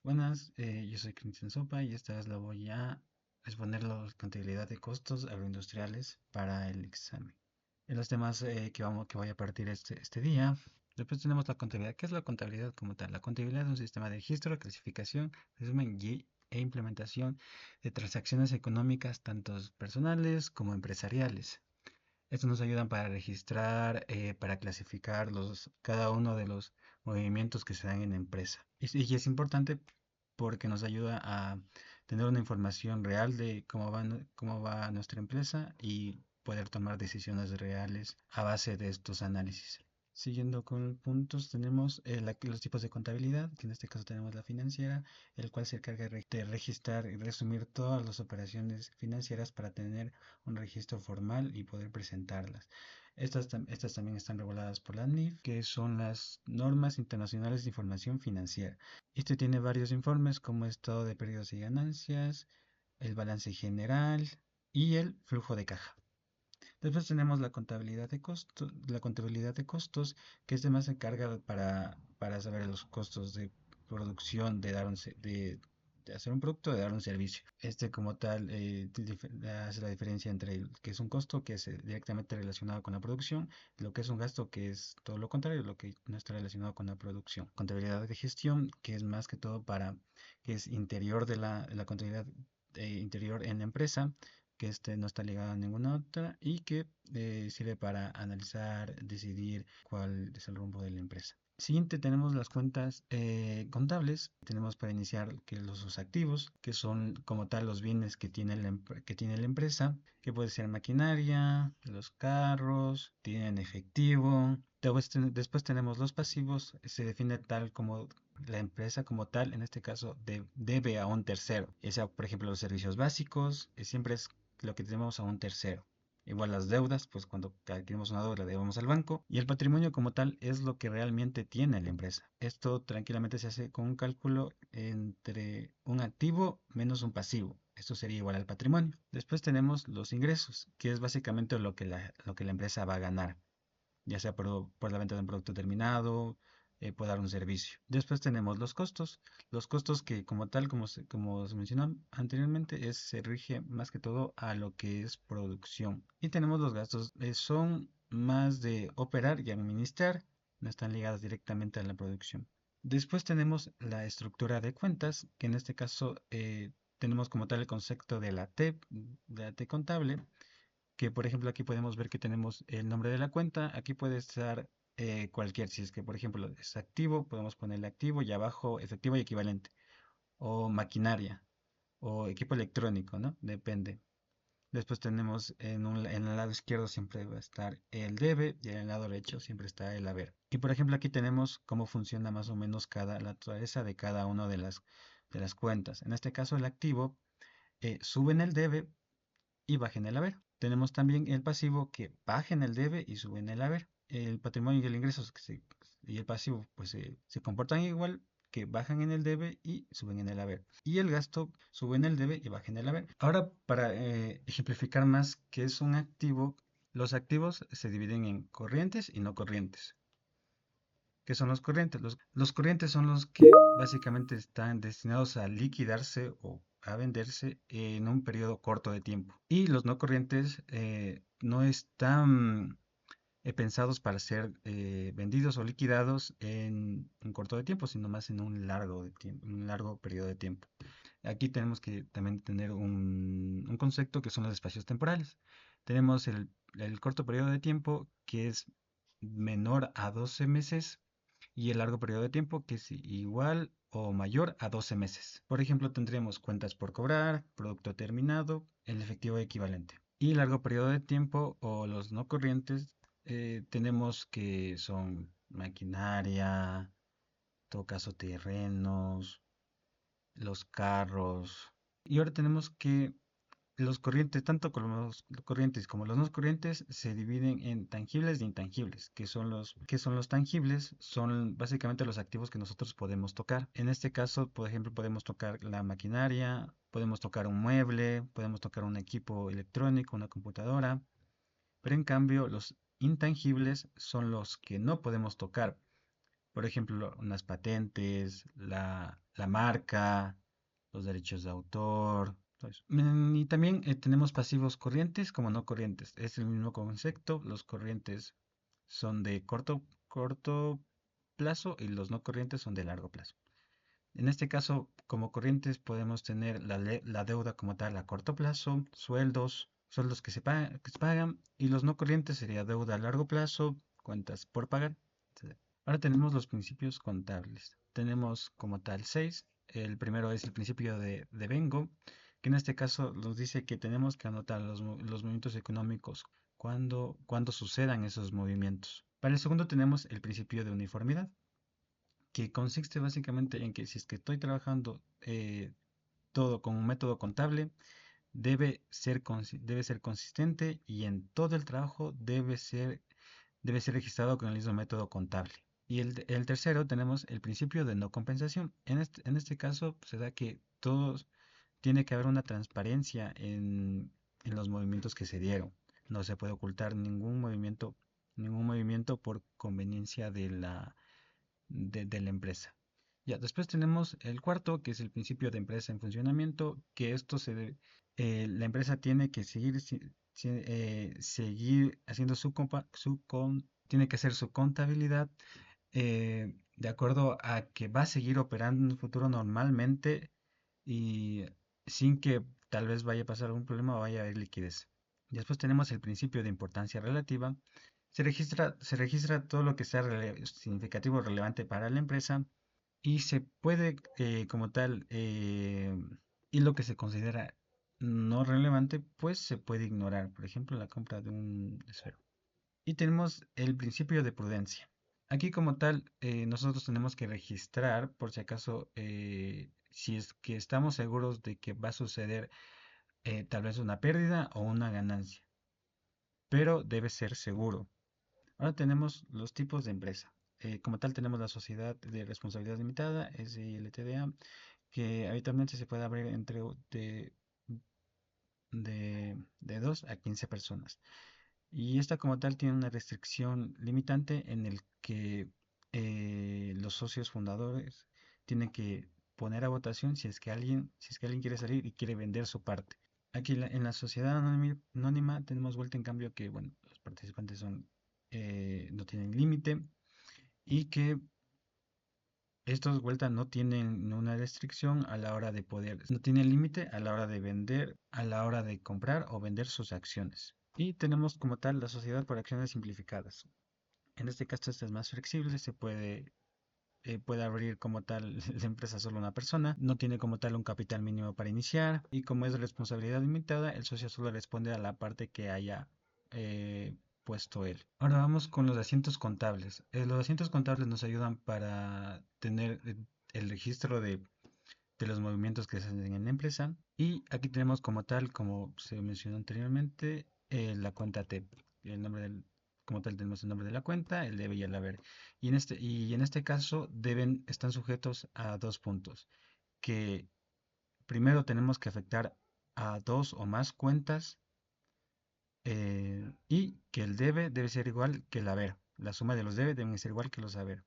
Buenas, yo soy Cristian Sopa y esta vez la voy a exponer la contabilidad de costos agroindustriales para el examen. En los temas que voy a partir este día. Después tenemos la contabilidad. ¿Qué es la contabilidad como tal? La contabilidad es un sistema de registro, clasificación, resumen e implementación de transacciones económicas tanto personales como empresariales. Estos nos ayudan para registrar, para clasificar cada uno de los movimientos que se dan en la empresa. Y es importante porque nos ayuda a tener una información real de cómo va nuestra empresa y poder tomar decisiones reales a base de estos análisis. Siguiendo con puntos, tenemos los tipos de contabilidad, que en este caso tenemos la financiera, el cual se encarga de registrar y resumir todas las operaciones financieras para tener un registro formal y poder presentarlas. Estas también están reguladas por la NIF, que son las normas internacionales de información financiera. Este tiene varios informes como estado de pérdidas y ganancias, el balance general y el flujo de caja. Después tenemos la contabilidad de costos, que este más se encarga para saber los costos de producción, de hacer un producto, de dar un servicio. Este como tal hace la diferencia entre el que es un costo, que es directamente relacionado con la producción, y lo que es un gasto, que es todo lo contrario, lo que no está relacionado con la producción. Contabilidad de gestión, que es más que todo que es interior de la contabilidad interior en la empresa, que este no está ligado a ninguna otra y que sirve para analizar, decidir cuál es el rumbo de la empresa. Siguiente tenemos las cuentas contables. Tenemos para iniciar que sus activos, que son como tal los bienes que tiene la empresa, que puede ser maquinaria, los carros, tienen efectivo. Después tenemos los pasivos, se define tal como la empresa como tal, en este caso debe a un tercero, ya sea por ejemplo los servicios básicos, siempre es lo que tenemos a un tercero. Igual las deudas, pues cuando adquirimos una deuda la debemos al banco. Y el patrimonio como tal es lo que realmente tiene la empresa. Esto tranquilamente se hace con un cálculo entre un activo menos un pasivo. Esto sería igual al patrimonio. Después tenemos los ingresos, que es básicamente lo que la empresa va a ganar, ya sea por la venta de un producto terminado, por dar un servicio. Después tenemos los costos que como tal, como se mencionó anteriormente, se rige más que todo a lo que es producción. Y tenemos los gastos, son más de operar y administrar, no están ligadas directamente a la producción. Después tenemos la estructura de cuentas, que en este caso tenemos como tal el concepto de la T contable, que por ejemplo aquí podemos ver que tenemos el nombre de la cuenta. Aquí puede estar si es que por ejemplo es activo, podemos ponerle activo y abajo efectivo y equivalente, o maquinaria, o equipo electrónico, ¿no? Depende. Después tenemos en el lado izquierdo siempre va a estar el debe y en el lado derecho siempre está el haber. Y por ejemplo aquí tenemos cómo funciona más o menos la naturaleza de cada una de las cuentas. En este caso el activo sube en el debe y baja en el haber. Tenemos también el pasivo, que baja en el debe y sube en el haber. El patrimonio y el ingreso y el pasivo pues se comportan igual, que bajan en el debe y suben en el haber. Y el gasto sube en el debe y baja en el haber. Ahora, para ejemplificar más qué es un activo, los activos se dividen en corrientes y no corrientes. ¿Qué son los corrientes? Los corrientes son los que básicamente están destinados a liquidarse o a venderse en un periodo corto de tiempo. Y los no corrientes no están pensados para ser vendidos o liquidados en un corto de tiempo, sino más en un largo periodo de tiempo. Aquí tenemos que también tener un concepto, que son los espacios temporales. Tenemos el corto periodo de tiempo, que es menor a 12 meses, y el largo periodo de tiempo, que es igual o mayor a 12 meses. Por ejemplo, tendremos cuentas por cobrar, producto terminado, el efectivo equivalente. Y largo periodo de tiempo o los no corrientes, tenemos que son maquinaria, en todo caso terrenos, los carros. Y ahora tenemos que los corrientes, tanto como los corrientes como los no corrientes, se dividen en tangibles e intangibles. ¿Qué son los tangibles? Son básicamente los activos que nosotros podemos tocar. En este caso, por ejemplo, podemos tocar la maquinaria, podemos tocar un mueble, podemos tocar un equipo electrónico, una computadora. Pero en cambio, los intangibles son los que no podemos tocar, Por ejemplo, unas patentes, la marca, los derechos de autor. Todo eso. Y también tenemos pasivos corrientes como no corrientes. Es el mismo concepto. Los corrientes son de corto plazo y los no corrientes son de largo plazo. En este caso, como corrientes podemos tener la deuda como tal a corto plazo, sueldos que se pagan, y los no corrientes sería deuda a largo plazo, cuentas por pagar, etc. Ahora tenemos los principios contables. Tenemos como tal seis. El primero es el principio de Vengo, que en este caso nos dice que tenemos que anotar los movimientos económicos cuando sucedan esos movimientos. Para el segundo tenemos el principio de uniformidad, que consiste básicamente en que si es que estoy trabajando todo con un método contable, debe ser consistente y en todo el trabajo debe ser registrado con el mismo método contable. Y el tercero tenemos el principio de no compensación. En este caso se da que todos tiene que haber una transparencia en los movimientos que se dieron. No se puede ocultar ningún movimiento por conveniencia de la empresa. Ya, después tenemos el cuarto, que es el principio de empresa en funcionamiento, que la empresa tiene que seguir haciendo tiene que hacer su contabilidad de acuerdo a que va a seguir operando en el futuro normalmente y sin que tal vez vaya a pasar algún problema o vaya a haber liquidez. Y después tenemos el principio de importancia relativa. Se registra todo lo que sea significativo o relevante para la empresa y se puede, como tal, y lo que se considera no relevante, pues se puede ignorar. Por ejemplo, la compra de un esfero. Y tenemos el principio de prudencia. Aquí como tal, nosotros tenemos que registrar, por si acaso, si es que estamos seguros de que va a suceder tal vez una pérdida o una ganancia, pero debe ser seguro. Ahora tenemos los tipos de empresa. Como tal tenemos la sociedad de responsabilidad limitada, SILTDA, que habitualmente se puede abrir de 2 a 15 personas. Y esta como tal tiene una restricción limitante en el que los socios fundadores tienen que poner a votación si es que alguien quiere salir y quiere vender su parte. Aquí en la sociedad anónima tenemos vuelta en cambio que bueno, los participantes no tienen límite y que estos vuelta no tienen una restricción a la hora de poder, no tienen límite a la hora de vender, a la hora de comprar o vender sus acciones. Y tenemos como tal la sociedad por acciones simplificadas. En este caso esta es más flexible, puede abrir como tal la empresa solo una persona, no tiene como tal un capital mínimo para iniciar y como es de responsabilidad limitada, el socio solo responde a la parte que haya puesto él. Ahora vamos con los asientos contables. Los asientos contables nos ayudan para tener el registro de los movimientos que se hacen en la empresa y aquí tenemos como tal, como se mencionó anteriormente, la cuenta T. El nombre como tal tenemos el nombre de la cuenta, el debe y el haber. Y en este caso están sujetos a dos puntos, que primero tenemos que afectar a dos o más cuentas y que el debe ser igual que el haber. La suma de los deben ser igual que los haber.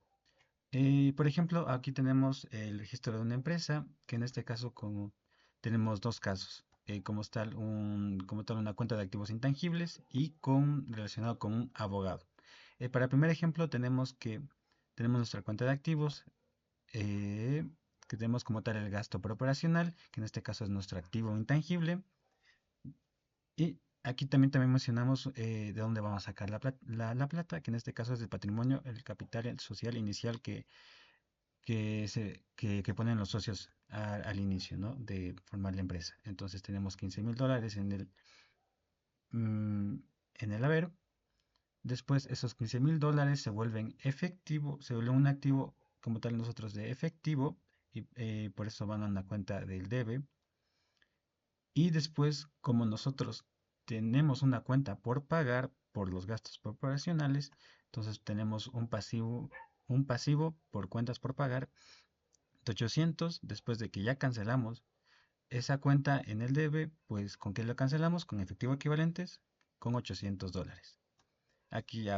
Por ejemplo, aquí tenemos el registro de una empresa, que en este caso tenemos dos casos, como tal una cuenta de activos intangibles y relacionado con un abogado. Para el primer ejemplo tenemos nuestra cuenta de activos, eh, que tenemos como tal el gasto por operacional, que en este caso es nuestro activo intangible, y aquí también mencionamos de dónde vamos a sacar la plata, que en este caso es el patrimonio, el capital social inicial que ponen los socios al inicio, ¿no? De formar la empresa. Entonces tenemos $15,000 mm, en el haber. Después esos $15,000 se vuelven un activo como tal nosotros de efectivo y por eso van a una cuenta del debe. Y después, como nosotros tenemos una cuenta por pagar por los gastos operacionales, entonces tenemos un pasivo por cuentas por pagar de 800 después de que ya cancelamos esa cuenta en el debe, pues ¿con qué lo cancelamos? Con efectivo equivalentes, con $800. Aquí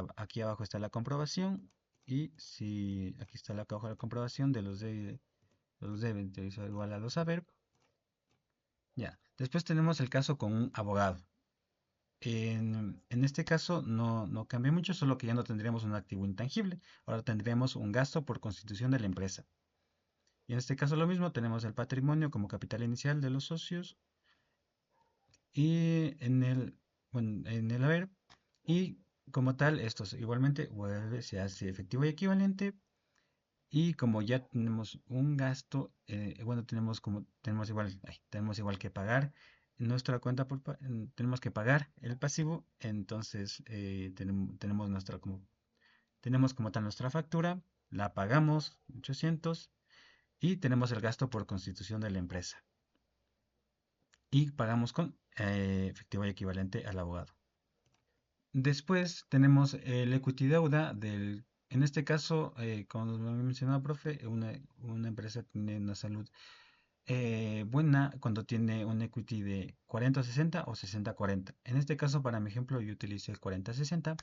abajo está la comprobación y si aquí está la caja de comprobación de los deben igual a los haber. Ya, después tenemos el caso con un abogado. En este caso no cambia mucho, solo que ya no tendríamos un activo intangible, ahora tendríamos un gasto por constitución de la empresa. Y en este caso lo mismo, tenemos el patrimonio como capital inicial de los socios y bueno, en el haber, y como tal, esto igualmente se hace efectivo y equivalente. Y como ya tenemos un gasto, bueno, tenemos igual que pagar nuestra cuenta tenemos que pagar el pasivo, entonces tenemos como tal nuestra factura, la pagamos 800 y tenemos el gasto por constitución de la empresa y pagamos con efectivo y equivalente al abogado. Después tenemos el equity deuda en este caso, como nos había mencionado, profe, una empresa tiene una salud buena cuando tiene un equity de 40-60 o 60-40. En este caso, para mi ejemplo, yo utilicé el 40-60.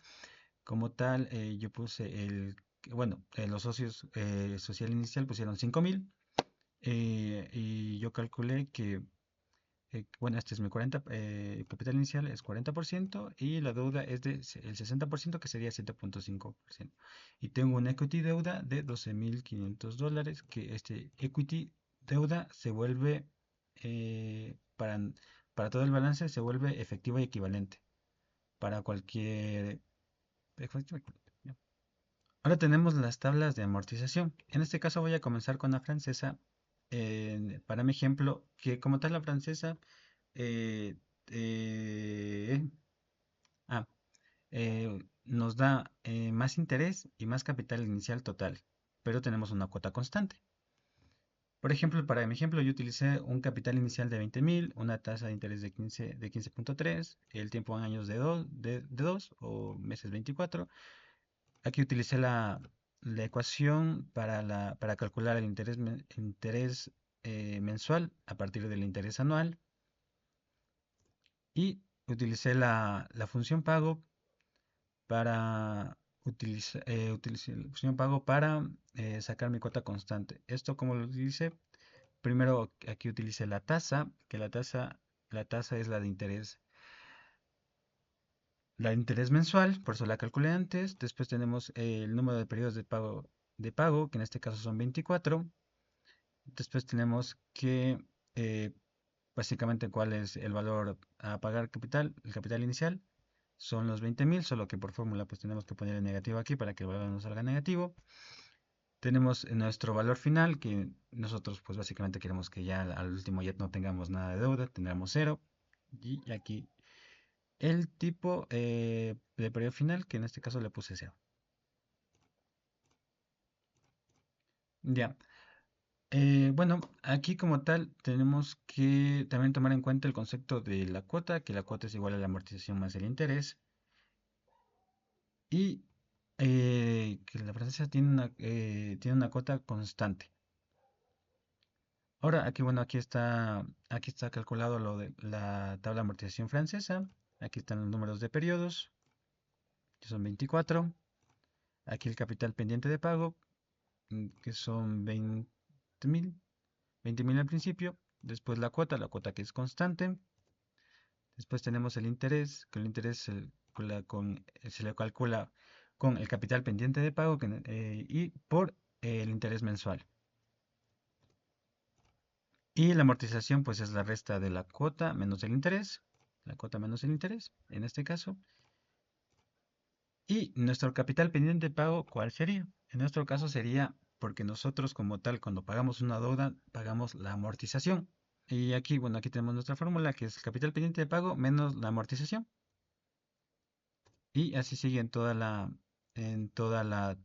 Como tal, yo puse bueno, los socios social inicial pusieron 5.000 y yo calculé que bueno, este es mi 40, capital inicial es 40% y la deuda es el 60% que sería 7.5%. Y tengo un equity deuda de $12.500 que este equity deuda se vuelve, para todo el balance se vuelve efectivo y equivalente para cualquier... ¿Ya? Ahora tenemos las tablas de amortización. En este caso voy a comenzar con la francesa. Para mi ejemplo, que como tal la francesa eh, eh, ah, nos da más interés y más capital inicial total, pero tenemos una cuota constante. Por ejemplo, para mi ejemplo, yo utilicé un capital inicial de 20.000, una tasa de interés de 15.3, el tiempo en años de 2 o meses 24. Aquí utilicé la ecuación para calcular el interés mensual a partir del interés anual y utilicé la función pago para utilicé la función pago para sacar mi cuota constante. Esto como lo utilicé, primero aquí utilicé la tasa, que la tasa es la de interés mensual, por eso la calculé antes. Después tenemos el número de periodos de pago, que en este caso son 24. Después tenemos que básicamente cuál es el valor a pagar capital, el capital inicial. Son los 20.000, solo que por fórmula pues tenemos que poner el negativo aquí para que el valor no salga negativo. Tenemos nuestro valor final, que nosotros pues básicamente queremos que ya al último ya no tengamos nada de deuda, tendremos cero. Y aquí el tipo de periodo final, que en este caso le puse cero. Ya. Bueno, aquí como tal tenemos que también tomar en cuenta el concepto de la cuota, que la cuota es igual a la amortización más el interés. Y que la francesa tiene una cuota constante. Ahora, aquí, bueno, aquí está calculado lo de la tabla de amortización francesa. Aquí están los números de periodos, que son 24. Aquí el capital pendiente de pago, que son 20.000, 20.000 al principio. Después la cuota que es constante. Después tenemos el interés, que el interés se le calcula con el capital pendiente de pago y por el interés mensual. Y la amortización pues es la resta de la cuota menos el interés, la cuota menos el interés en este caso. Y nuestro capital pendiente de pago, ¿cuál sería? En nuestro caso sería porque nosotros como tal cuando pagamos una deuda pagamos la amortización. Y aquí, bueno, aquí tenemos nuestra fórmula que es el capital pendiente de pago menos la amortización. Y así sigue en toda la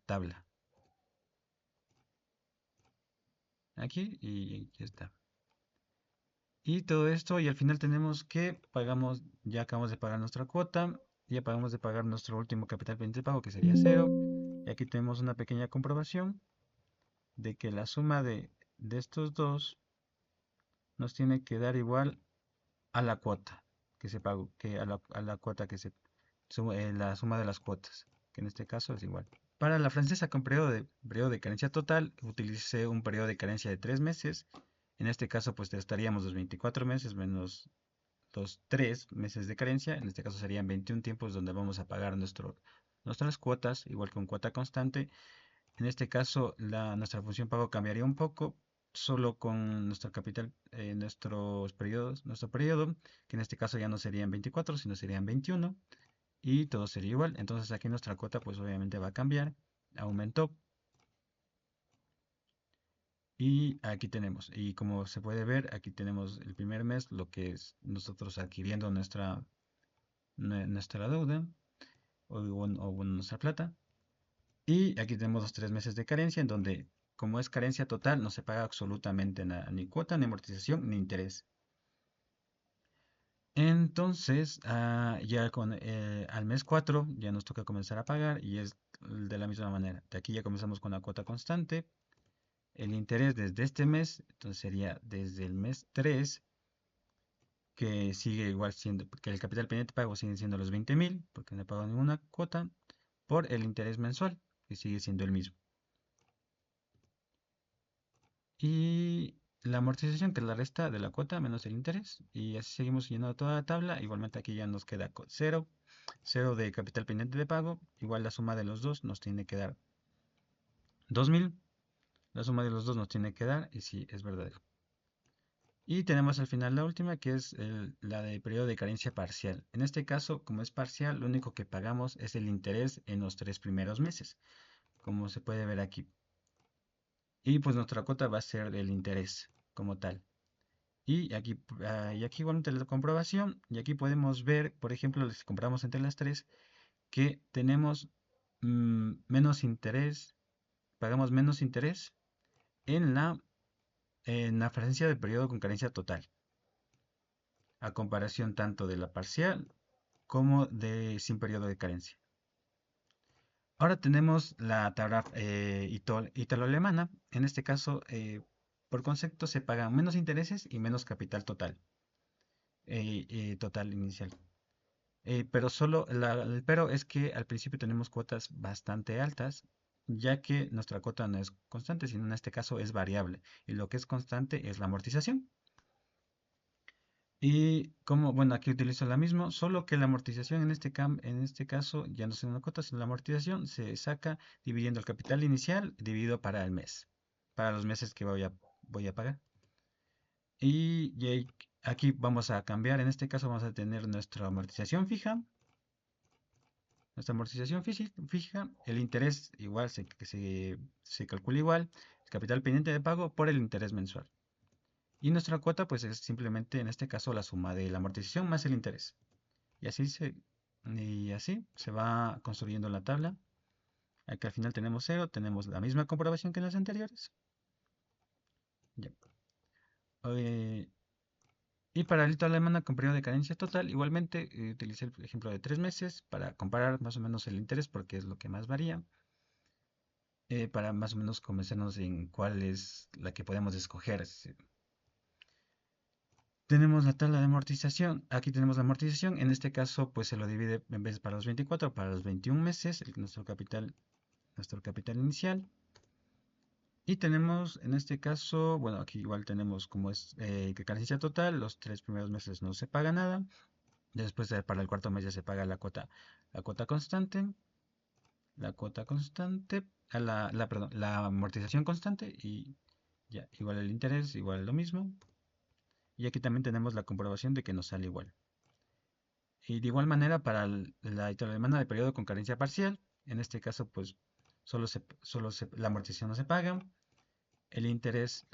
tabla. Aquí y aquí está. Y todo esto, y al final tenemos que ya acabamos de pagar nuestra cuota, ya acabamos de pagar nuestro último capital pendiente de pago, que sería cero. Y aquí tenemos una pequeña comprobación de que la suma de estos dos nos tiene que dar igual a la cuota que se pagó, que a la cuota que la suma de las cuotas, que en este caso es igual. Para la francesa con periodo de carencia total, utilicé un periodo de carencia de 3 meses. En este caso, pues estaríamos los 24 meses menos los 3 meses de carencia. En este caso serían 21 tiempos donde vamos a pagar nuestras cuotas, igual que con cuota constante. En este caso, nuestra función pago cambiaría un poco, solo con nuestro capital, nuestro periodo, que en este caso ya no serían 24, sino serían 21, y todo sería igual. Entonces aquí nuestra cuota pues obviamente va a cambiar, aumentó, y aquí tenemos, y como se puede ver, aquí tenemos el primer mes, lo que es nosotros adquiriendo nuestra deuda, o nuestra plata. Y aquí tenemos los 3 meses de carencia, en donde, como es carencia total, no se paga absolutamente nada, ni cuota, ni amortización, ni interés. Entonces, ya al mes 4 ya nos toca comenzar a pagar, y es de la misma manera. De aquí ya comenzamos con la cuota constante. El interés desde este mes, entonces sería desde el mes 3, que sigue igual siendo, que el capital pendiente de pago siguen siendo los 20.000, porque no he pagado ninguna cuota, por el interés mensual, que sigue siendo el mismo. Y la amortización, que es la resta de la cuota menos el interés. Y así seguimos llenando toda la tabla. Igualmente aquí ya nos queda cero. Cero de capital pendiente de pago. Igual la suma de los dos nos tiene que dar 2.000. La suma de los dos nos tiene que dar, y sí, es verdadero. Y tenemos al final la última, que es la de periodo de carencia parcial. En este caso, como es parcial, lo único que pagamos es el interés en los 3 primeros meses, como se puede ver aquí. Y pues nuestra cuota va a ser el interés como tal. Y aquí igualmente la comprobación, y aquí podemos ver, por ejemplo, si compramos entre las tres, que tenemos menos interés, pagamos menos interés en la frecuencia del periodo con carencia total, a comparación tanto de la parcial como de sin periodo de carencia. Ahora tenemos la tabla italo-alemana. En este caso, por concepto, se pagan menos intereses y menos capital total inicial. Pero el pero es que al principio tenemos cuotas bastante altas, ya que nuestra cuota no es constante, sino en este caso es variable. Y lo que es constante es la amortización. Y como, bueno, aquí utilizo la misma, solo que la amortización en este caso ya no es una cuota, sino la amortización se saca dividiendo el capital inicial dividido para el mes, para los meses que voy a pagar. Y aquí vamos a cambiar, en este caso vamos a tener nuestra amortización fija. Nuestra amortización fija, el interés igual se calcula igual, el capital pendiente de pago por el interés mensual. Y nuestra cuota pues es simplemente en este caso la suma de la amortización más el interés. Y así se va construyendo la tabla. Aquí al final tenemos cero, tenemos la misma comprobación que en las anteriores. Ya. Eh, y para el hito alemana con periodo de carencia total, igualmente utilicé el ejemplo de 3 meses para comparar más o menos el interés porque es lo que más varía. Para más o menos convencernos en cuál es la que podemos escoger. Tenemos la tabla de amortización. Aquí tenemos la amortización. En este caso, pues se lo divide en vez para los 24, para los 21 meses, nuestro capital inicial. Y tenemos, en este caso, bueno, aquí igual tenemos como es que carencia total, los 3 primeros meses no se paga nada. Después para el cuarto mes ya se paga la cuota constante, perdón, la amortización constante, y ya, igual el interés, igual lo mismo. Y aquí también tenemos la comprobación de que nos sale igual. Y de igual manera para la italo-alemana de periodo con carencia parcial, en este caso pues la amortización no se paga. El interés,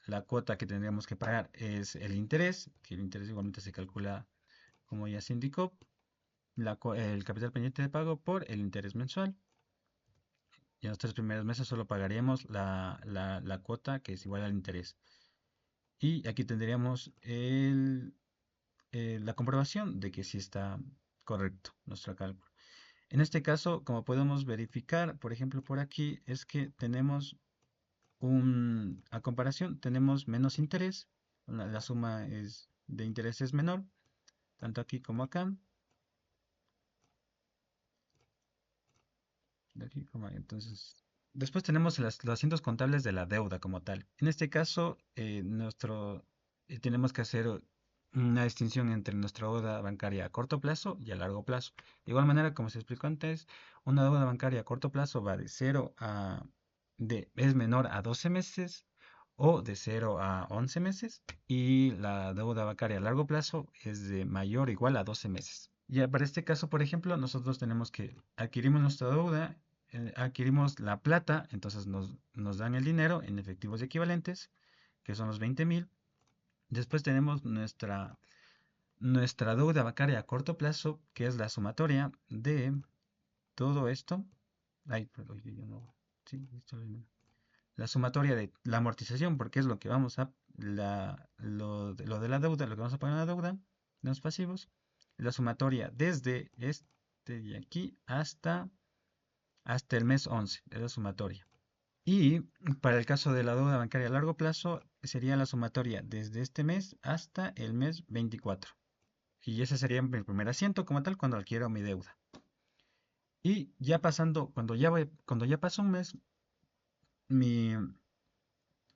la cuota que tendríamos que pagar es el interés, que el interés igualmente se calcula como ya se indicó, el capital pendiente de pago por el interés mensual. Y en los 3 primeros meses solo pagaríamos la cuota que es igual al interés. Y aquí tendríamos la comprobación de que sí está correcto nuestro cálculo. En este caso, como podemos verificar, por ejemplo, por aquí, es que tenemos a comparación, tenemos menos interés, la suma de interés es menor, tanto aquí como acá. de aquí, entonces, después tenemos los asientos contables de la deuda como tal. En este caso, tenemos que hacer una distinción entre nuestra deuda bancaria a corto plazo y a largo plazo. De igual manera, como se explicó antes, una deuda bancaria a corto plazo va de es menor a 12 meses o de 0 a 11 meses, y la deuda bancaria a largo plazo es de mayor o igual a 12 meses. Ya para este caso, por ejemplo, nosotros tenemos que adquirimos nuestra deuda, adquirimos la plata, entonces nos dan el dinero en efectivos equivalentes, que son los 20.000. Después tenemos nuestra deuda bancaria a corto plazo, que es la sumatoria de todo esto. Ay, perdón, yo no. Sí, la sumatoria de la amortización, porque es lo que vamos a, lo de la deuda, lo que vamos a poner en la deuda, en los pasivos. La sumatoria desde este de aquí hasta el mes 11, es la sumatoria. Y para el caso de la deuda bancaria a largo plazo, sería la sumatoria desde este mes hasta el mes 24. Y ese sería mi primer asiento como tal cuando adquiero mi deuda. Y ya pasando, cuando ya pasó un mes, mi,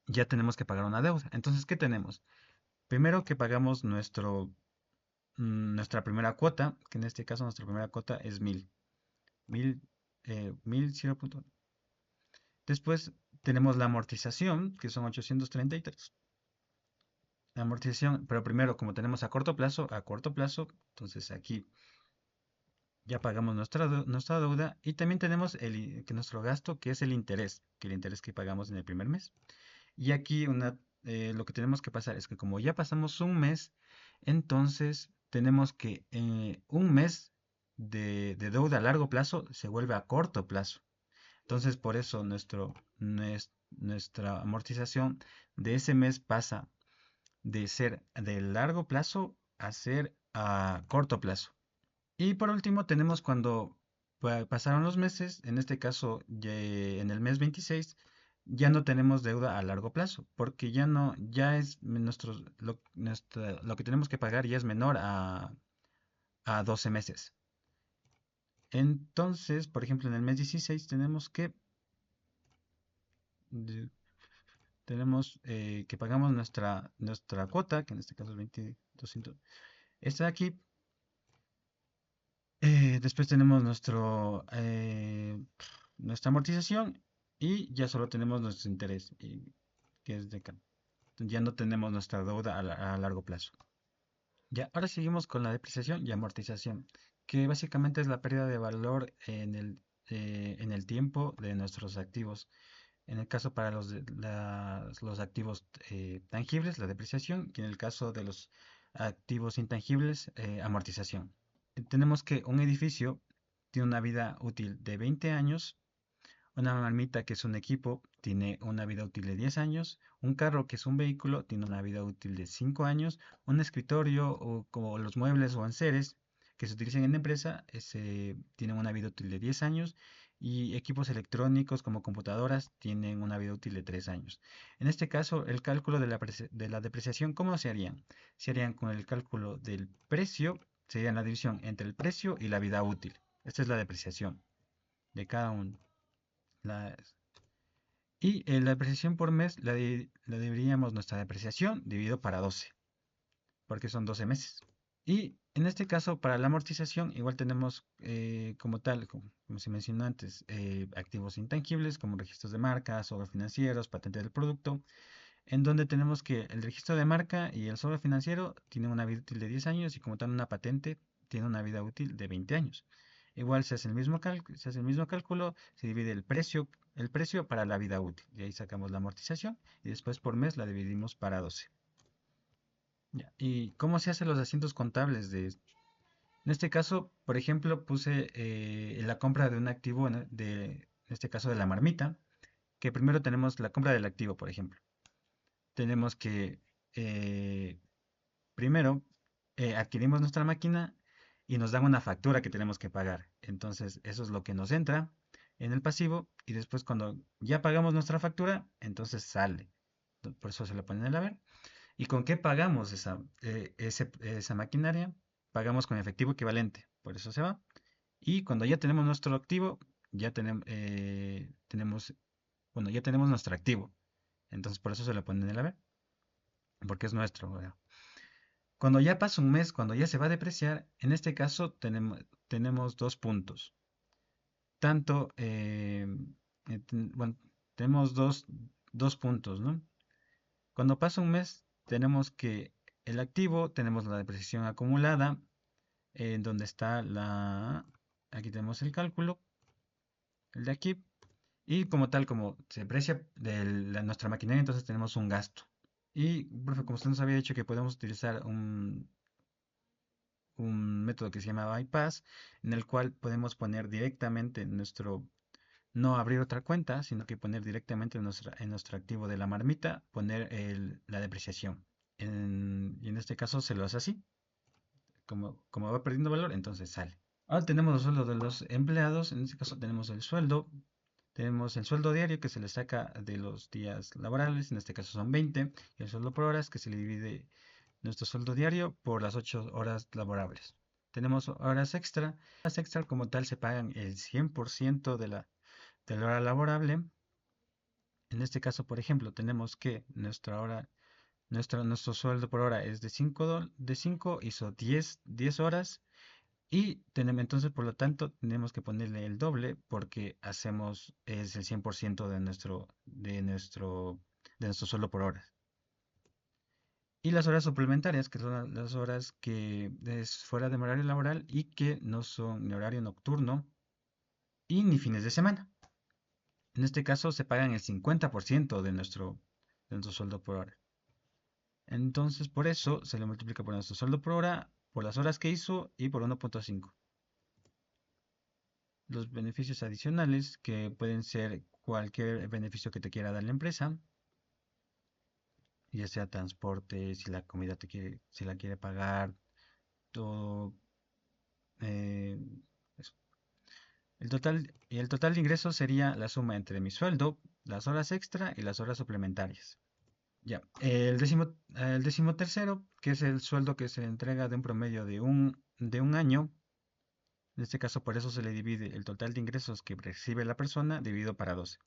ya tenemos que pagar una deuda. Entonces, ¿qué tenemos? Primero que pagamos nuestra primera cuota, que en este caso nuestra primera cuota es 1000. 1000, 1000. Después tenemos la amortización, que son 833. La amortización, pero primero, como tenemos a corto plazo, entonces aquí ya pagamos nuestra deuda, y también tenemos nuestro gasto, que es el interés, que pagamos en el primer mes. Y aquí lo que tenemos que pasar es que como ya pasamos un mes, entonces tenemos que un mes de deuda a largo plazo se vuelve a corto plazo. Entonces por eso nuestra amortización de ese mes pasa de ser de largo plazo a ser a corto plazo. Y por último tenemos cuando pasaron los meses, en este caso en el mes 26, ya no tenemos deuda a largo plazo, porque ya no, ya es lo que tenemos que pagar ya es menor a 12 meses. Entonces, por ejemplo, en el mes 16 de- que pagamos nuestra cuota, que en este caso es 20, 200. Esta de aquí. Después tenemos nuestra amortización, y ya solo tenemos nuestro interés, que es de acá. Ya no tenemos nuestra deuda a largo plazo. Ya, ahora seguimos con la depreciación y amortización, que básicamente es la pérdida de valor en el tiempo de nuestros activos. En el caso para los activos tangibles, la depreciación, y en el caso de los activos intangibles, amortización. Tenemos que un edificio tiene una vida útil de 20 años, una marmita, que es un equipo, tiene una vida útil de 10 años, un carro, que es un vehículo, tiene una vida útil de 5 años, un escritorio o como los muebles o enseres que se utilizan en la empresa, tienen una vida útil de 10 años, y equipos electrónicos como computadoras tienen una vida útil de 3 años. En este caso, el cálculo de la depreciación, ¿cómo se harían? Se harían con el cálculo del precio, sería la división entre el precio y la vida útil. Esta es la depreciación de cada uno. La- la depreciación por mes la dividiríamos nuestra depreciación dividido para 12, porque son 12 meses. Y en este caso, para la amortización, igual tenemos como tal, como se mencionó antes, activos intangibles como registros de marca, sobre financieros, patente del producto, en donde tenemos que el registro de marca y el sobre financiero tienen una vida útil de 10 años, y como tal una patente tiene una vida útil de 20 años. Igual se hace el mismo cálculo, se divide el precio para la vida útil, y ahí sacamos la amortización, y después por mes la dividimos para 12. Ya. ¿Y cómo se hacen los asientos contables en este caso? Por ejemplo, puse la compra de un activo, en este caso de la marmita, que primero tenemos la compra del activo, por ejemplo. Tenemos que eh, primero adquirimos nuestra máquina y nos dan una factura que tenemos que pagar. Entonces, eso es lo que nos entra en el pasivo, y después cuando ya pagamos nuestra factura, entonces sale. Por eso se lo ponen en el haber. ¿Y con qué pagamos esa maquinaria? Pagamos con efectivo equivalente, por eso se va. Y cuando ya tenemos nuestro activo, ya tenemos, bueno, ya tenemos nuestro activo. Entonces por eso se le pone en el haber, porque es nuestro, ¿verdad? Cuando ya pasa un mes, cuando ya se va a depreciar, en este caso tenemos dos puntos. Tanto, bueno, tenemos dos puntos, ¿no? Cuando pasa un mes, tenemos que el activo, tenemos la depreciación acumulada, en donde está aquí tenemos el cálculo, el de aquí, y como tal, como se deprecia nuestra maquinaria, entonces tenemos un gasto. Y, profe, como usted nos había dicho que podemos utilizar un método que se llama bypass, en el cual podemos poner directamente no abrir otra cuenta, sino que poner directamente en nuestro activo de la marmita, poner la depreciación. Y en este caso se lo hace así, como va perdiendo valor, entonces sale. Ahora tenemos los sueldos de los empleados, en este caso tenemos el sueldo diario que se le saca de los días laborables, en este caso son 20, y el sueldo por horas que se le divide nuestro sueldo diario por las 8 horas laborables. Tenemos horas extra. Las extra como tal se pagan el 100% de la hora laborable. En este caso, por ejemplo, tenemos que nuestro sueldo por hora es de 5 hizo 10 horas y tenemos, entonces por lo tanto tenemos que ponerle el doble porque es el 100% de nuestro sueldo por hora. Y las horas suplementarias, que son las horas que es fuera de horario laboral y que no son ni horario nocturno y ni fines de semana. En este caso se pagan el 50% de nuestro sueldo por hora. Entonces por eso se le multiplica por nuestro sueldo por hora, por las horas que hizo y por 1.5. Los beneficios adicionales, que pueden ser cualquier beneficio que te quiera dar la empresa, ya sea transporte, si la comida si la quiere pagar, todo. eh, eso. El total de ingresos sería la suma entre mi sueldo, las horas extra y las horas suplementarias. Ya, el décimo tercero, que es el sueldo que se entrega de un promedio de un año. En este caso, por eso se le divide el total de ingresos que recibe la persona dividido para 12.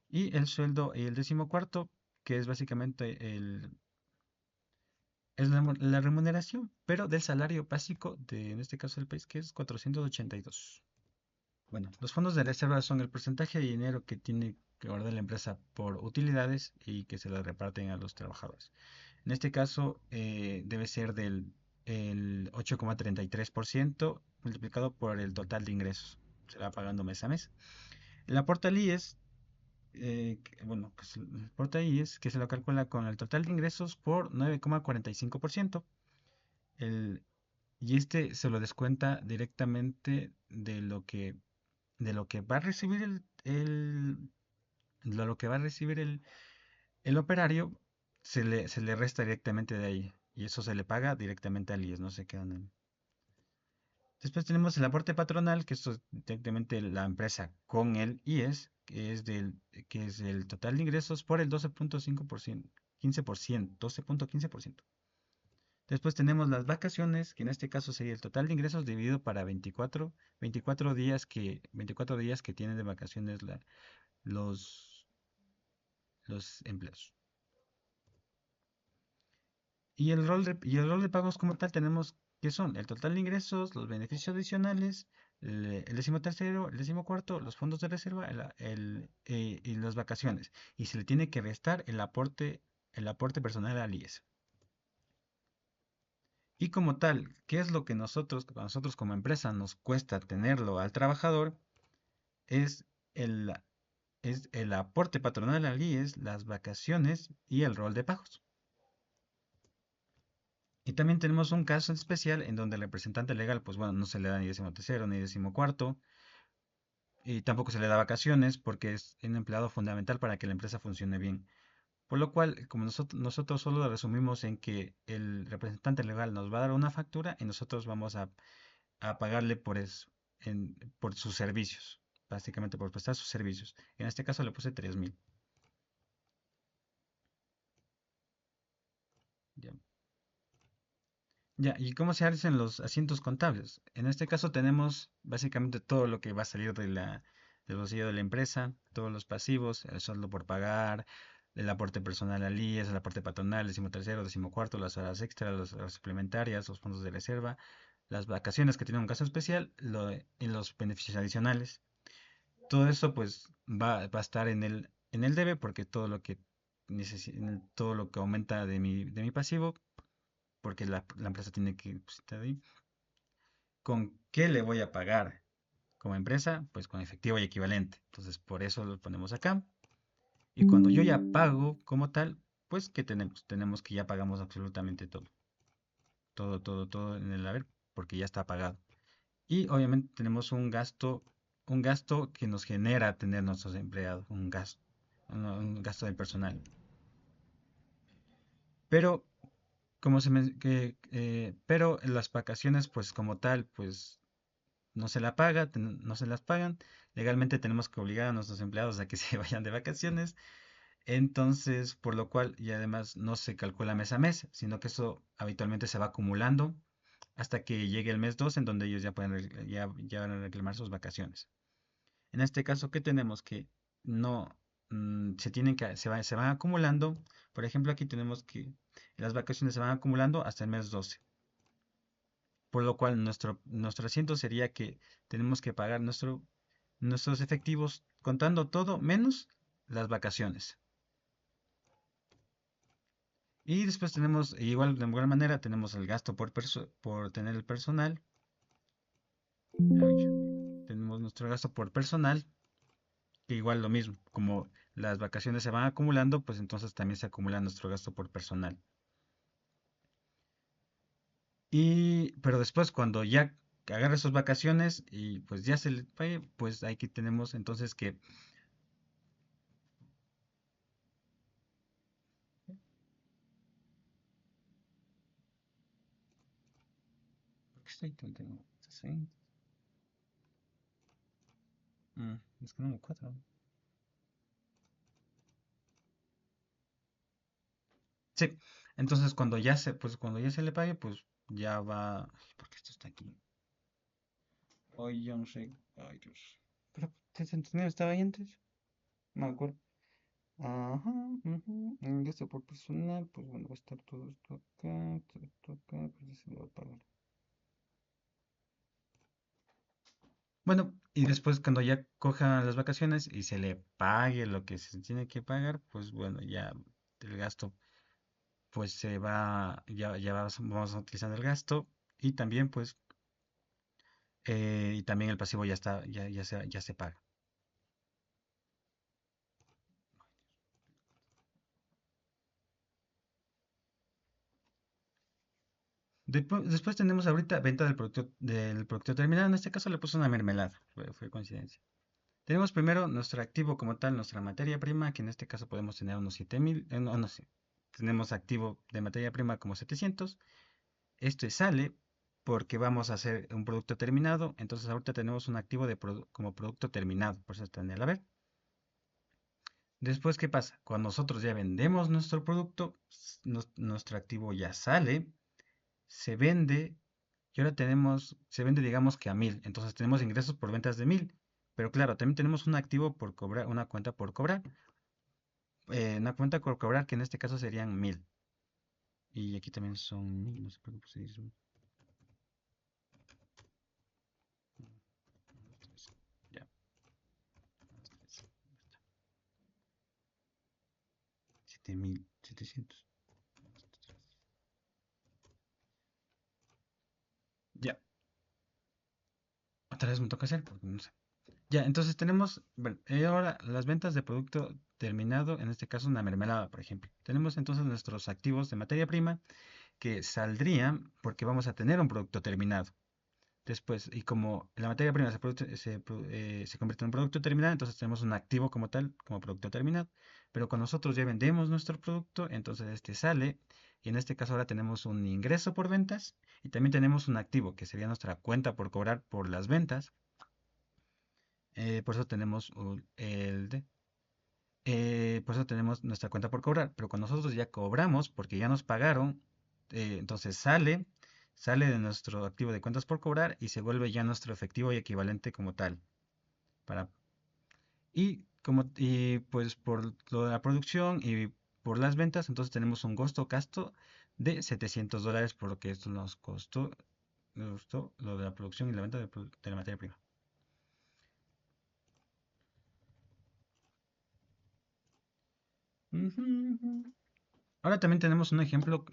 Y el décimo cuarto, que es básicamente la remuneración, pero del salario básico en este caso del país, que es 482. Bueno, los fondos de reserva son el porcentaje de dinero que tiene que guardar la empresa por utilidades y que se lo reparten a los trabajadores. En este caso, debe ser del el 8,33% multiplicado por el total de ingresos. Se va pagando mes a mes. El aporte al IES, bueno, pues el aporte al IES que se lo calcula con el total de ingresos por 9,45%. El, y este se lo descuenta directamente de lo que va a recibir de lo que va a recibir el operario, se le resta directamente de ahí. Y eso se le paga directamente al IES, no se queda en el. Después tenemos el aporte patronal, que esto es directamente la empresa con el IES, que es el total de ingresos por el 12.5%, 15%, 12.15%. Después tenemos las vacaciones, que en este caso sería el total de ingresos dividido para 24 días que tienen de vacaciones los, los empleados. Y el rol de pagos como tal tenemos que son el total de ingresos, los beneficios adicionales, el décimo tercero, el décimo cuarto, los fondos de reserva y las vacaciones. Y se le tiene que restar el aporte personal al IES. Y como tal, ¿qué es lo que a nosotros como empresa nos cuesta tenerlo al trabajador? Es el, es el aporte patronal al IES, las vacaciones y el rol de pagos. Y también tenemos un caso especial en donde el representante legal, pues bueno, no se le da ni décimo tercero ni décimo cuarto, y tampoco se le da vacaciones porque es un empleado fundamental para que la empresa funcione bien. Por lo cual, como nosotros solo lo resumimos en que el representante legal nos va a dar una factura y nosotros vamos a pagarle por eso, por sus servicios, básicamente por prestar sus servicios. En este caso le puse 3.000. Ya. Ya, ¿y cómo se hacen los asientos contables? En este caso tenemos básicamente todo lo que va a salir del bolsillo de la empresa, todos los pasivos, el sueldo por pagar, el aporte personal al IES, el aporte patronal, decimotercero, decimocuarto, las horas extras, las horas suplementarias, los fondos de reserva, las vacaciones que tienen un caso especial y los beneficios adicionales. Todo eso pues va a estar en el debe porque todo lo que aumenta de mi pasivo, porque la empresa tiene que depositar ahí. ¿Con qué le voy a pagar como empresa? Pues con efectivo y equivalente. Entonces por eso lo ponemos acá. Y cuando yo ya pago como tal, pues ¿qué tenemos? Tenemos que ya pagamos absolutamente todo. Todo en el haber, porque ya está pagado. Y obviamente tenemos un gasto que nos genera tener nuestros empleados, un gasto del personal. Pero pero las vacaciones, pues como tal, pues no se las pagan. Legalmente tenemos que obligar a nuestros empleados a que se vayan de vacaciones. Entonces, por lo cual, y además no se calcula mes a mes, sino que eso habitualmente se va acumulando hasta que llegue el mes 2 en donde ellos ya van a reclamar sus vacaciones. En este caso, ¿qué tenemos? Que no se van acumulando. Por ejemplo, aquí tenemos que las vacaciones se van acumulando hasta el mes 12. Por lo cual, nuestro asiento sería que tenemos que pagar nuestros efectivos contando todo menos las vacaciones. Y después tenemos, de igual manera, tenemos el gasto por tener el personal. Ay, tenemos nuestro gasto por personal, que igual lo mismo, como las vacaciones se van acumulando, pues entonces también se acumula nuestro gasto por personal. Pero después cuando ya agarre sus vacaciones y pues ya se le pague, pues aquí tenemos entonces que... ¿Por qué estoy tonto? ¿Sí? Es que no me cuadra. Sí, entonces cuando ya se le pague, pues ya va... Ay, ¿por qué esto está aquí? Ay, yo no sé. Ay, Dios. Pero, ¿te entendido? ¿Estaba ahí antes? No me acuerdo. Ajá, ujú. El gasto por personal, pues bueno, va a estar todo esto acá, pues ya se le va a pagar. Bueno, y después cuando ya coja las vacaciones y se le pague lo que se tiene que pagar, pues bueno, ya el gasto, pues vamos utilizando el gasto y también pues, y también el pasivo ya se paga. Después tenemos ahorita venta del producto terminado. En este caso le puse una mermelada. Fue coincidencia. Tenemos primero nuestro activo como tal, nuestra materia prima, que en este caso podemos tener unos 7000. No sé. Tenemos activo de materia prima como 700. Esto sale porque vamos a hacer un producto terminado. Entonces ahorita tenemos un activo como producto terminado. Por eso está en el haber. Después, ¿qué pasa? Cuando nosotros ya vendemos nuestro producto, nuestro activo ya sale, se vende y ahora se vende digamos que a 1000. Entonces tenemos ingresos por ventas de 1000. Pero claro, también tenemos un activo por cobrar, una cuenta por cobrar. Una cuenta por cobrar que en este caso serían 1000. Y aquí también son 1000, no sé por qué puse 10. Ya, 7700. Ya, otra vez me toca hacer porque no sé. Ya, entonces tenemos, bueno, ahora las ventas de producto terminado, en este caso una mermelada, por ejemplo. Tenemos entonces nuestros activos de materia prima que saldrían porque vamos a tener un producto terminado. Después, y como la materia prima se convierte en un producto terminado, entonces tenemos un activo como tal, como producto terminado. Pero cuando nosotros ya vendemos nuestro producto, entonces este sale, y en este caso ahora tenemos un ingreso por ventas, y también tenemos un activo, que sería nuestra cuenta por cobrar por las ventas. Por eso tenemos por eso tenemos nuestra cuenta por cobrar. Pero cuando nosotros ya cobramos, porque ya nos pagaron, entonces sale de nuestro activo de cuentas por cobrar y se vuelve ya nuestro efectivo y equivalente como tal. Para, Y pues por lo de la producción y por las ventas, entonces tenemos un gasto de $700, por lo que esto nos costó lo de la producción y la venta de la materia prima. Ujú, ujú. Ahora también tenemos un ejemplo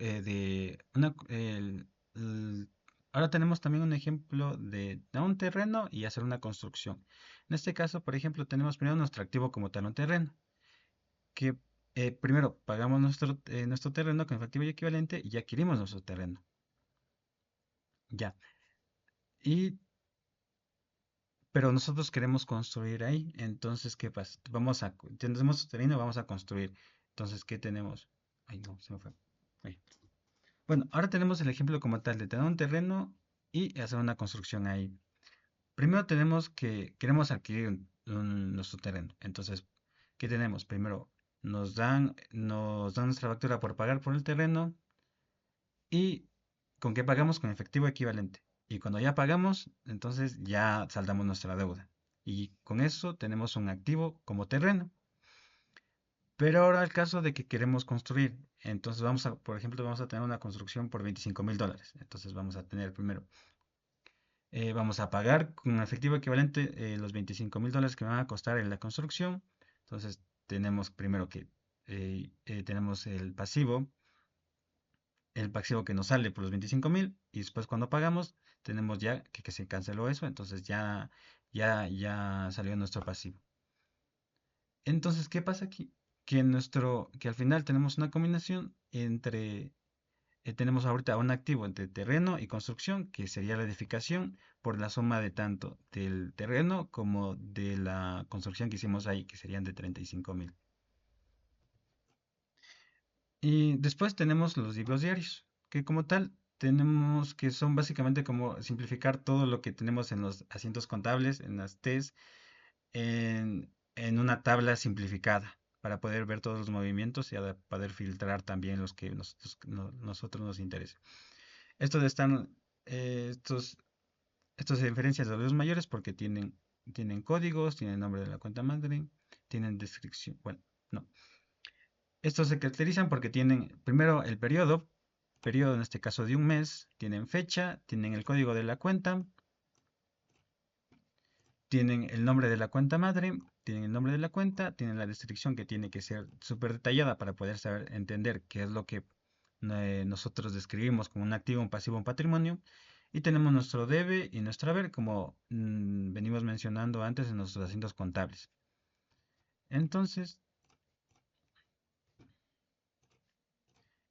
ahora tenemos también un ejemplo de un terreno y hacer una construcción. En este caso, por ejemplo, tenemos primero nuestro activo como tal un terreno, que primero pagamos nuestro terreno con efectivo y equivalente y adquirimos nuestro terreno. Ya. Y, pero nosotros queremos construir ahí. Entonces, ¿qué pasa? Tenemos nuestro terreno, vamos a construir. Entonces, ¿qué tenemos? Ay, no, se me fue. Ahí. Bueno, ahora tenemos el ejemplo como tal de tener un terreno y hacer una construcción ahí. Primero queremos adquirir nuestro terreno. Entonces, ¿qué tenemos? Primero, nos dan nuestra factura por pagar por el terreno y con qué pagamos con efectivo equivalente. Y cuando ya pagamos, entonces ya saldamos nuestra deuda. Y con eso tenemos un activo como terreno. Pero ahora el caso de que queremos construir. Entonces por ejemplo, vamos a tener una construcción por $25,000. Entonces vamos a tener primero, vamos a pagar con efectivo equivalente los $25,000 que me van a costar en la construcción. Entonces tenemos primero que tenemos el pasivo que nos sale por los 25,000 y después cuando pagamos tenemos ya que se canceló eso, entonces ya salió nuestro pasivo. Entonces, ¿qué pasa aquí? Que al final tenemos una combinación tenemos ahorita un activo entre terreno y construcción, que sería la edificación, por la suma de tanto del terreno como de la construcción que hicimos ahí, que serían de 35,000. Y después tenemos los libros diarios, que como tal tenemos que son básicamente como simplificar todo lo que tenemos en los asientos contables, en las T's, en una tabla simplificada para poder ver todos los movimientos y poder filtrar también los que nosotros nos interesen. Estos están, estos se diferencian de los mayores porque tienen códigos, tienen nombre de la cuenta madre, tienen descripción. Bueno, no. Estos se caracterizan porque tienen primero el periodo en este caso de un mes, tienen fecha, tienen el código de la cuenta, tienen el nombre de la cuenta madre, tienen el nombre de la cuenta, tienen la descripción que tiene que ser súper detallada para poder saber entender qué es lo que nosotros describimos como un activo, un pasivo, un patrimonio. Y tenemos nuestro debe y nuestro haber, como venimos mencionando antes en nuestros asientos contables. Entonces,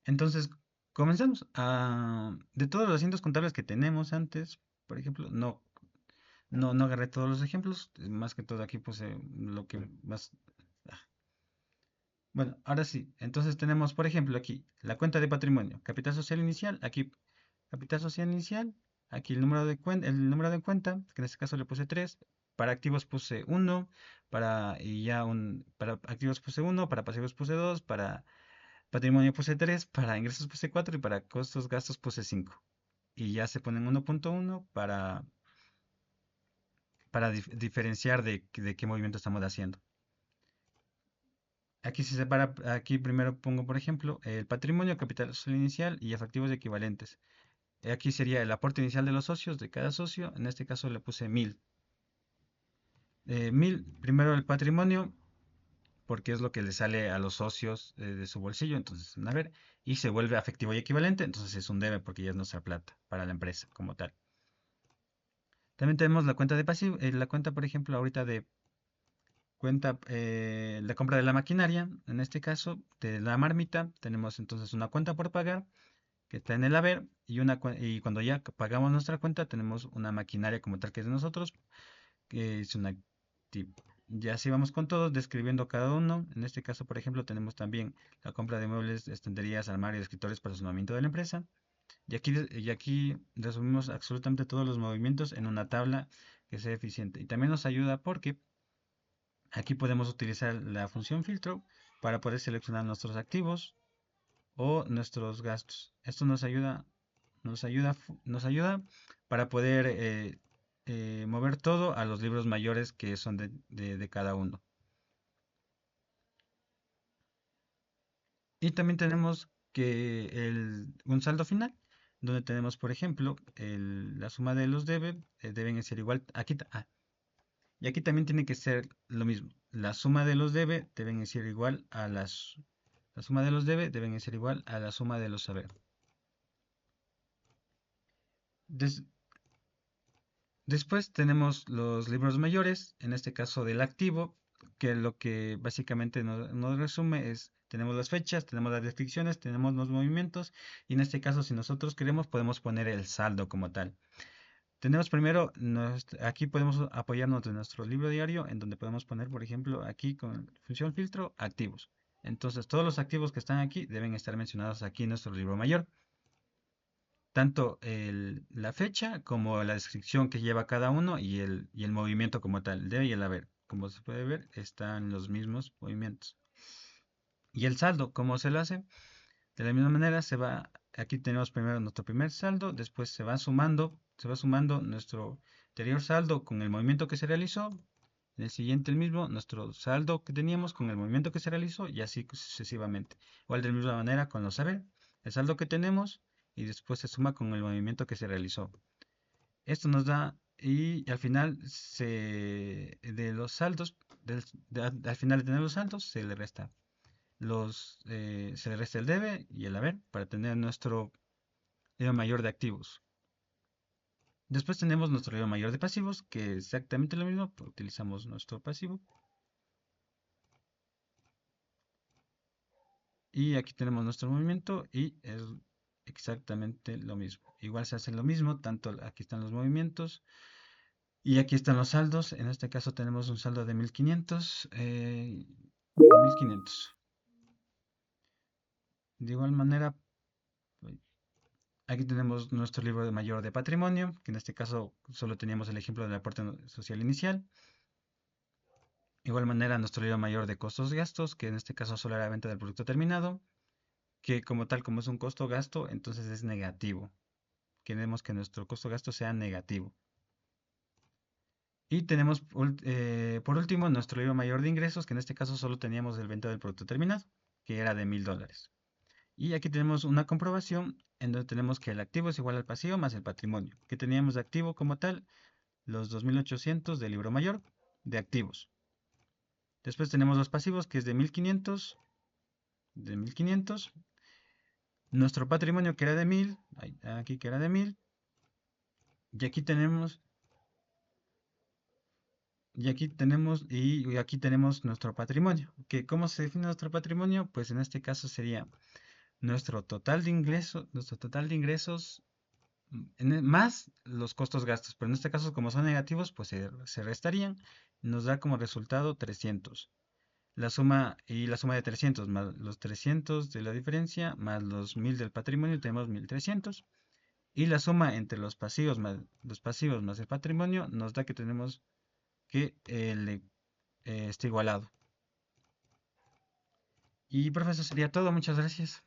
entonces comenzamos. De todos los asientos contables que tenemos antes, por ejemplo, no agarré todos los ejemplos, más que todo aquí puse lo que más. ah, Bueno, ahora sí, entonces tenemos, por ejemplo, aquí la cuenta de patrimonio, capital social inicial, aquí capital social inicial, aquí el número de cuenta, que en este caso le puse 3, para activos puse 1, para activos puse 1, para pasivos puse 2, para patrimonio puse 3, para ingresos puse 4 y para costos gastos puse 5. Y ya se ponen 1.1 para diferenciar de qué movimiento estamos haciendo. Aquí se separa, aquí primero pongo, por ejemplo, el patrimonio, capital social inicial y efectivos equivalentes. Aquí sería el aporte inicial de los socios, de cada socio. En este caso le puse 1,000. 1,000, primero el patrimonio, porque es lo que le sale a los socios de su bolsillo. Entonces, a ver, y se vuelve efectivo y equivalente. Entonces es un debe porque ya es nuestra plata para la empresa como tal. También tenemos la cuenta de pasivo, la cuenta, por ejemplo, ahorita de la compra de la maquinaria. En este caso, de la marmita, tenemos entonces una cuenta por pagar que está en el haber y cuando ya pagamos nuestra cuenta tenemos una maquinaria como tal que es de nosotros, que es una tipo. Ya así vamos con todos, describiendo cada uno. En este caso, por ejemplo, tenemos también la compra de muebles, estanterías, armarios, escritorios para el funcionamiento de la empresa. Y aquí resumimos absolutamente todos los movimientos en una tabla que sea eficiente. Y también nos ayuda porque aquí podemos utilizar la función filtro para poder seleccionar nuestros activos o nuestros gastos. Esto nos ayuda para poder mover todo a los libros mayores que son de cada uno. Y también tenemos que un saldo final, donde tenemos, por ejemplo, la suma de los deben ser igual. Y aquí también tiene que ser lo mismo. La suma de los deben ser igual a la suma de los deben ser igual a la suma de los saber. Des- Después tenemos los libros mayores, en este caso del activo, que lo que básicamente nos resume es, tenemos las fechas, tenemos las descripciones, tenemos los movimientos, y en este caso si nosotros queremos podemos poner el saldo como tal. Tenemos primero, aquí podemos apoyarnos de nuestro libro diario, en donde podemos poner, por ejemplo, aquí con función filtro, activos. Entonces todos los activos que están aquí deben estar mencionados aquí en nuestro libro mayor, tanto la fecha como la descripción que lleva cada uno y el movimiento como tal, el debe y el haber. Como se puede ver, están los mismos movimientos. Y el saldo, ¿cómo se lo hace? De la misma manera aquí tenemos primero nuestro primer saldo, después se va sumando nuestro anterior saldo con el movimiento que se realizó, en el siguiente el mismo, nuestro saldo que teníamos con el movimiento que se realizó y así sucesivamente. Igual de la misma manera con los saber, el saldo que tenemos y después se suma con el movimiento que se realizó. Esto nos da, y al final de los saldos, al final de tener los saldos, se le resta el debe y el haber para tener nuestro libro mayor de activos. Después tenemos nuestro libro mayor de pasivos, que es exactamente lo mismo, pues utilizamos nuestro pasivo. Y aquí tenemos nuestro movimiento y es exactamente lo mismo. Igual se hace lo mismo, tanto aquí están los movimientos y aquí están los saldos. En este caso tenemos un saldo de 1500. De 1500. De igual manera, aquí tenemos nuestro libro de mayor de patrimonio, que en este caso solo teníamos el ejemplo del aporte social inicial. De igual manera, nuestro libro mayor de costos y gastos, que en este caso solo era venta del producto terminado, que como tal, como es un costo gasto, entonces es negativo. Queremos que nuestro costo gasto sea negativo. Y tenemos por último nuestro libro mayor de ingresos, que en este caso solo teníamos el venta del producto terminado, que era de $1000. Y aquí tenemos una comprobación en donde tenemos que el activo es igual al pasivo más el patrimonio, que teníamos de activo como tal los 2800 del libro mayor de activos. Después tenemos los pasivos, que es de 1500, nuestro patrimonio que era de 1000, aquí que era de 1000, y aquí tenemos nuestro patrimonio. Que ¿cómo se define nuestro patrimonio? Pues en este caso sería nuestro total de ingresos más los costos gastos, pero en este caso como son negativos, pues se restarían, nos da como resultado 300. La suma de 300 más los 300 de la diferencia más los 1000 del patrimonio, tenemos 1300. Y la suma entre los pasivos más el patrimonio nos da que tenemos que esté igualado. Y profesor, sería todo. Muchas gracias.